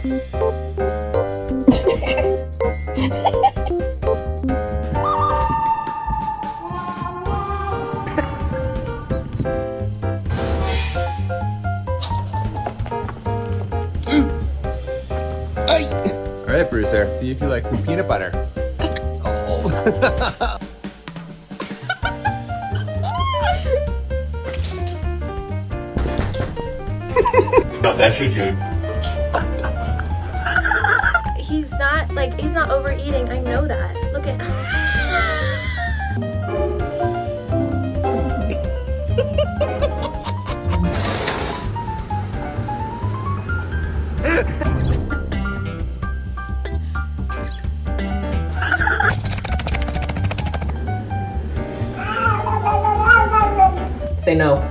All right, Bruiser, see if you like some peanut butter. Oh. No, that's your dude. He's not overeating. I know that. Look at. Say no.